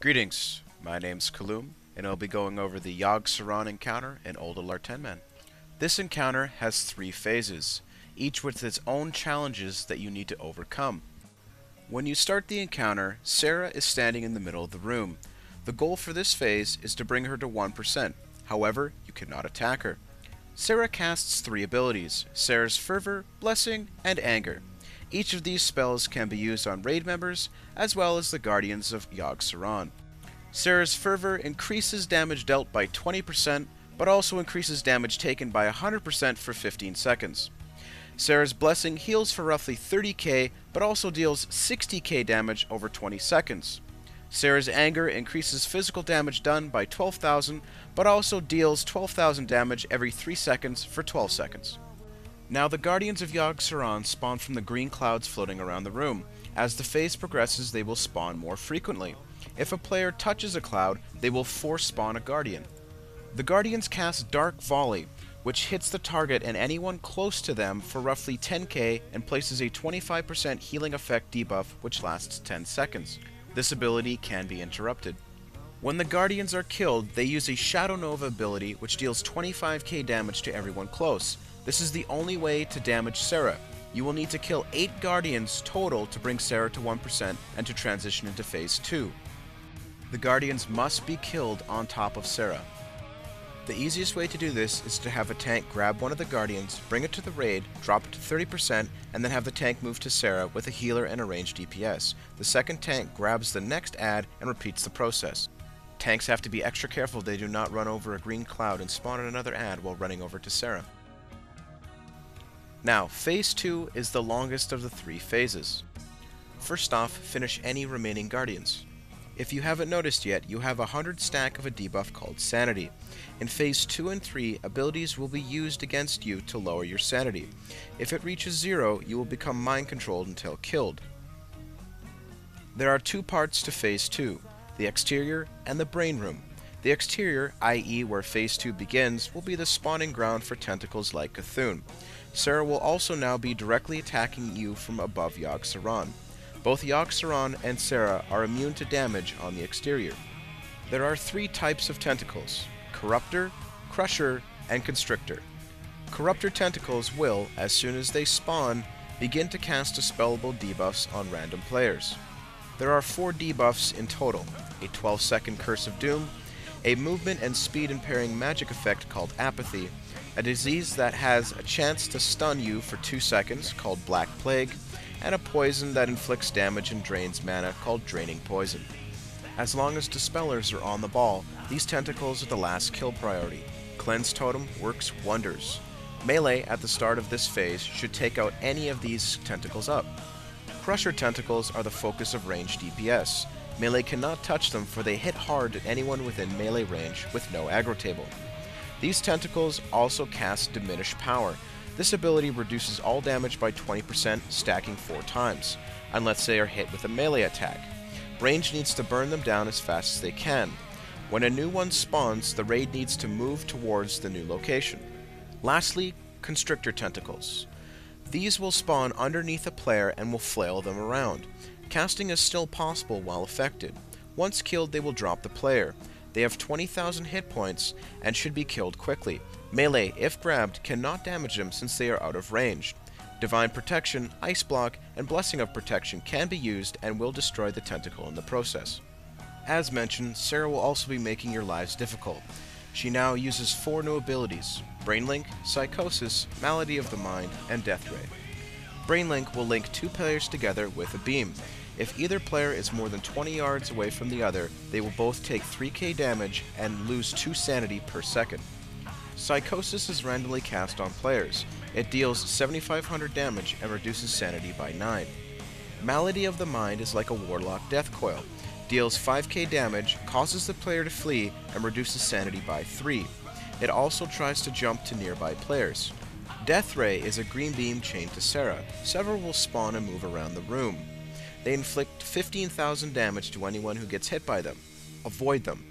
Greetings, my name's Kaloum, and I'll be going over the Yogg'Saron encounter in Ulduar 10-man. This encounter has 3 phases, each with its own challenges that you need to overcome. When you start the encounter, Sarah is standing in the middle of the room. The goal for this phase is to bring her to 1%, however, you cannot attack her. Sarah casts 3 abilities, Sarah's Fervor, Blessing, and Anger. Each of these spells can be used on raid members, as well as the Guardians of Yogg'Saron. Sarah's Fervor increases damage dealt by 20%, but also increases damage taken by 100% for 15 seconds. Sarah's Blessing heals for roughly 30k, but also deals 60k damage over 20 seconds. Sarah's Anger increases physical damage done by 12,000, but also deals 12,000 damage every 3 seconds for 12 seconds. Now the Guardians of Yogg'Saron spawn from the green clouds floating around the room. As the phase progresses, they will spawn more frequently. If a player touches a cloud, they will force spawn a Guardian. The Guardians cast Dark Volley, which hits the target and anyone close to them for roughly 10k and places a 25% healing effect debuff which lasts 10 seconds. This ability can be interrupted. When the Guardians are killed, they use a Shadow Nova ability which deals 25k damage to everyone close. This is the only way to damage Sarah. You will need to kill 8 Guardians total to bring Sarah to 1% and to transition into Phase 2. The Guardians must be killed on top of Sarah. The easiest way to do this is to have a tank grab one of the Guardians, bring it to the raid, drop it to 30%, and then have the tank move to Sarah with a healer and a ranged DPS. The second tank grabs the next ad and repeats the process. Tanks have to be extra careful they do not run over a green cloud and spawn another ad while running over to Sarah. Now, Phase 2 is the longest of the 3 phases. First off, finish any remaining Guardians. If you haven't noticed yet, you have a 100 stack of a debuff called Sanity. In Phase 2 and 3, abilities will be used against you to lower your sanity. If it reaches 0, you will become mind controlled until killed. There are 2 parts to Phase 2, the exterior and the brain room. The exterior, i.e. where Phase 2 begins, will be the spawning ground for tentacles like Cthulhu. Sarah will also now be directly attacking you from above Yogg'Saron. Both Yogg'Saron and Sarah are immune to damage on the exterior. There are 3 types of tentacles: Corruptor, Crusher, and Constrictor. Corruptor tentacles will, as soon as they spawn, begin to cast dispellable debuffs on random players. There are 4 debuffs in total: a 12-second Curse of Doom, a movement and speed impairing magic effect called Apathy, a disease that has a chance to stun you for 2 seconds called Black Plague, and a poison that inflicts damage and drains mana called Draining Poison. As long as Dispellers are on the ball, these tentacles are the last kill priority. Cleanse Totem works wonders. Melee at the start of this phase should take out any of these tentacles up. Crusher tentacles are the focus of ranged DPS. Melee cannot touch them for they hit hard at anyone within melee range with no aggro table. These tentacles also cast Diminish Power. This ability reduces all damage by 20%, stacking 4 times, unless they are hit with a melee attack. Range needs to burn them down as fast as they can. When a new one spawns, the raid needs to move towards the new location. Lastly, Constrictor tentacles. These will spawn underneath a player and will flail them around. Casting is still possible while affected. Once killed, they will drop the player. They have 20,000 hit points and should be killed quickly. Melee, if grabbed, cannot damage them since they are out of range. Divine Protection, Ice Block, and Blessing of Protection can be used and will destroy the tentacle in the process. As mentioned, Sarah will also be making your lives difficult. She now uses 4 new abilities: Brainlink, Psychosis, Malady of the Mind, and Death Ray. Brainlink will link 2 players together with a beam. If either player is more than 20 yards away from the other, they will both take 3k damage and lose 2 sanity per second. Psychosis is randomly cast on players. It deals 7,500 damage and reduces sanity by 9. Malady of the Mind is like a Warlock Death Coil. Deals 5k damage, causes the player to flee, and reduces sanity by 3. It also tries to jump to nearby players. Death Ray is a green beam chained to Sarah. Several will spawn and move around the room. They inflict 15,000 damage to anyone who gets hit by them. Avoid them.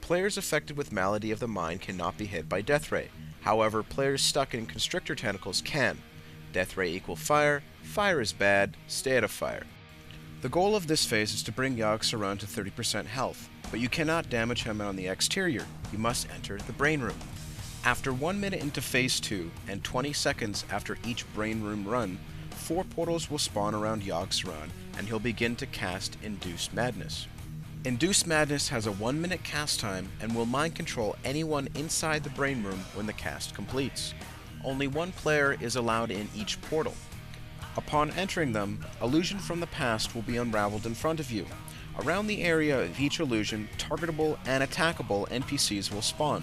Players affected with Malady of the Mind cannot be hit by Death Ray. However, players stuck in Constrictor tentacles can. Death Ray equal fire. Fire is bad. Stay out of fire. The goal of this phase is to bring Yogg'Saron to 30% health, but you cannot damage him on the exterior. You must enter the Brain Room. After 1 minute into Phase 2 and 20 seconds after each Brain Room run, 4 portals will spawn around Yogg'Saron and he'll begin to cast Induced Madness. Induced Madness has a 1 minute cast time and will mind control anyone inside the Brain Room when the cast completes. Only 1 player is allowed in each portal. Upon entering them, illusion from the past will be unraveled in front of you. Around the area of each illusion, targetable and attackable NPCs will spawn.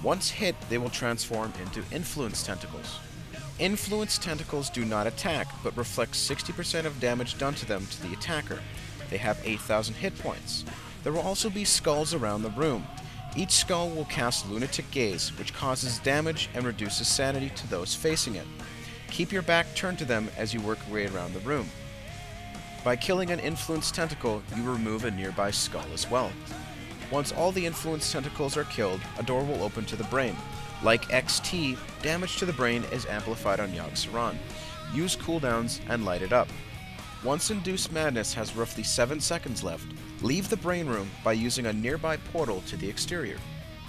Once hit, they will transform into Influence Tentacles. Influence Tentacles do not attack, but reflect 60% of damage done to them to the attacker. They have 8,000 hit points. There will also be skulls around the room. Each skull will cast Lunatic Gaze, which causes damage and reduces sanity to those facing it. Keep your back turned to them as you work your way around the room. By killing an Influence Tentacle, you remove a nearby skull as well. Once all the Influence Tentacles are killed, a door will open to the brain. Like XT, damage to the brain is amplified on Yogg'Saron. Use cooldowns and light it up. Once Induced Madness has roughly 7 seconds left, leave the Brain Room by using a nearby portal to the exterior.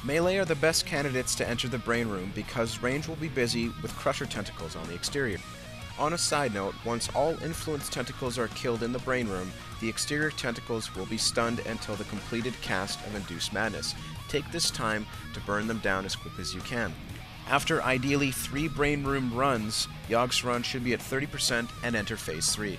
Melee are the best candidates to enter the Brain Room because range will be busy with Crusher Tentacles on the exterior. On a side note, once all Influence Tentacles are killed in the Brain Room, the exterior tentacles will be stunned until the completed cast of Induced Madness. Take this time to burn them down as quick as you can. After ideally 3 Brain Room runs, Yogg'Saron should be at 30% and enter Phase 3.